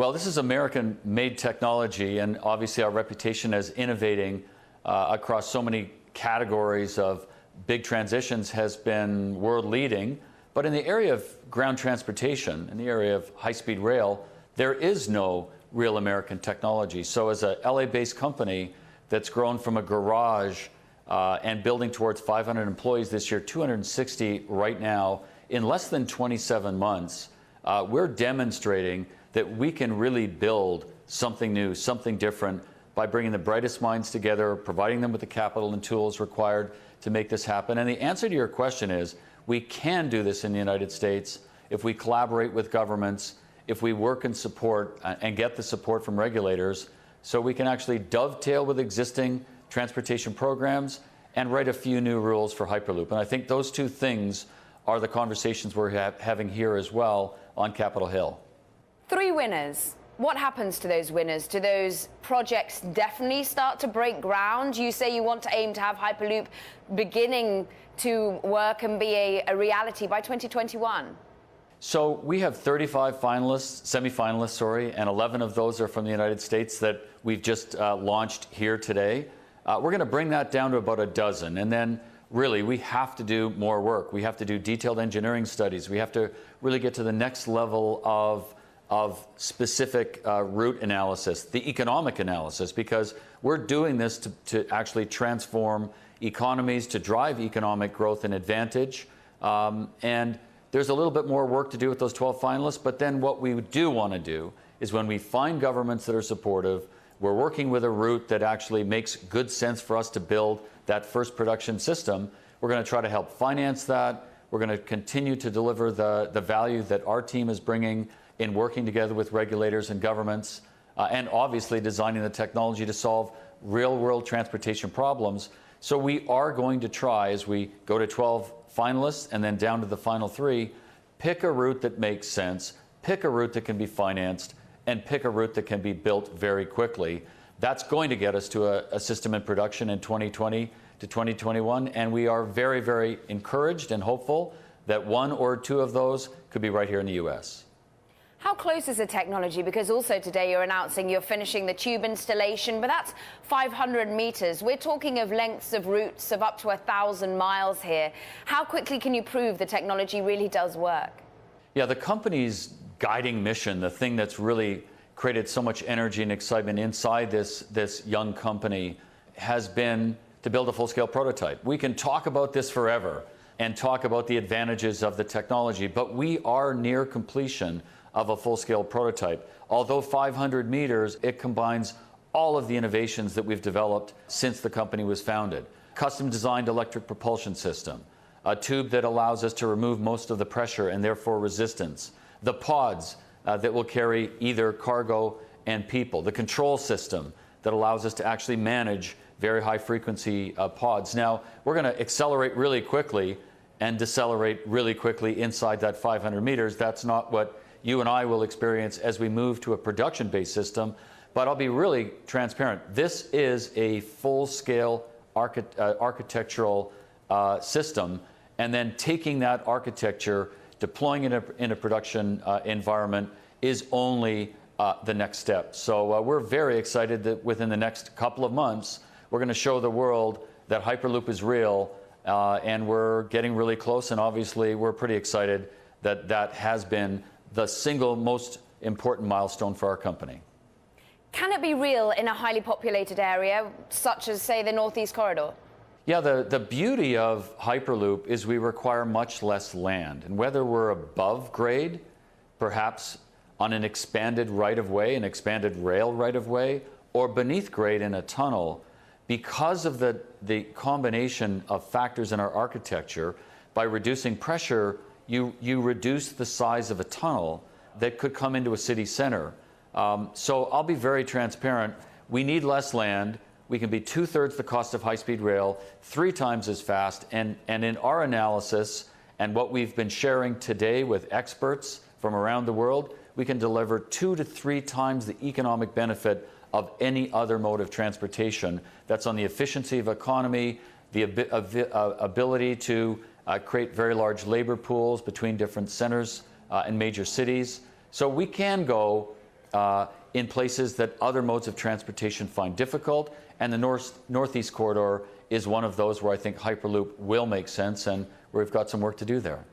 Well, this is American-made technology, and obviously our reputation as innovating across so many categories of big transitions has been world-leading. But in the area of ground transportation, in the area of high-speed rail, there is no real American technology. So as a LA-based company that's grown from a garage and building towards 500 employees this year, 260 right now, in less than 27 months, we're demonstrating that we can really build something new, something different by bringing the brightest minds together, providing them with the capital and tools required to make this happen. And the answer to your question is, we can do this in the United States if we collaborate with governments, if we work and support and get the support from regulators, so we can actually dovetail with existing transportation programs and write a few new rules for Hyperloop. And I think those two things are the conversations we're having here as well on Capitol Hill. 3 winners. What happens to those winners? Do those projects definitely start to break ground? You say you want to aim to have Hyperloop beginning to work and be a reality by 2021. So we have 35 finalists, semi-finalists, and 11 of those are from the United States that we've just launched here today. We're going to bring that down to about a dozen, and then really we have to do more work. We have to do detailed engineering studies. We have to really get to the next level of specific route analysis, the economic analysis, because we're doing this to actually transform economies, to drive economic growth and advantage. And there's a little bit more work to do with those 12 finalists, but then what we do want to do is when we find governments that are supportive, we're working with a route that actually makes good sense for us to build that first production system. We're going to try to help finance that. We're going to continue to deliver the value that our team is bringing in working together with regulators and governments, and obviously designing the technology to solve real-world transportation problems. So we are going to try, as we go to 12 finalists and then down to the final 3, pick a route that makes sense, pick a route that can be financed, and pick a route that can be built very quickly. That's going to get us to a system in production in 2020 to 2021, and we are very, very encouraged and hopeful that 1 or 2 of those could be right here in the U.S. How close is the technology? Because also today you're announcing you're finishing the tube installation, but that's 500 meters. We're talking of lengths of routes of up to 1,000 miles here. How quickly can you prove the technology really does work? Yeah, the company's guiding mission, the thing that's really created so much energy and excitement inside this young company, has been to build a full-scale prototype. We can talk about this forever and talk about the advantages of the technology, but we are near completion of a full-scale prototype. Although 500 meters, it combines all of the innovations that we've developed since the company was founded. Custom-designed electric propulsion system, a tube that allows us to remove most of the pressure and therefore resistance, the pods that will carry either cargo and people, the control system that allows us to actually manage very high-frequency pods. Now, we're going to accelerate really quickly and decelerate really quickly inside that 500 meters. That's not what you and I will experience as we move to a production-based system. But I'll be really transparent. This is a full-scale architectural system, and then taking that architecture, deploying it in a production environment is only the next step. So we're very excited that within the next couple of months, we're going to show the world that Hyperloop is real, and we're getting really close, and obviously we're pretty excited that that has been the single most important milestone for our company. Can it be real in a highly populated area, such as, say, the Northeast Corridor? Yeah, the beauty of Hyperloop is we require much less land. And whether we're above grade, perhaps on an expanded right-of-way, an expanded rail right-of-way, or beneath grade in a tunnel, because of the combination of factors in our architecture, by reducing pressure, you reduce the size of a tunnel that could come into a city center. So I'll be very transparent. We need less land. We can be 2/3 the cost of high-speed rail, 3 times as fast. And in our analysis and what we've been sharing today with experts from around the world, we can deliver 2 to 3 times the economic benefit of any other mode of transportation. That's on the efficiency of economy, the ability to create very large labor pools between different centers and major cities. So we can go in places that other modes of transportation find difficult. And the Northeast Corridor is one of those where I think Hyperloop will make sense, and we've got some work to do there.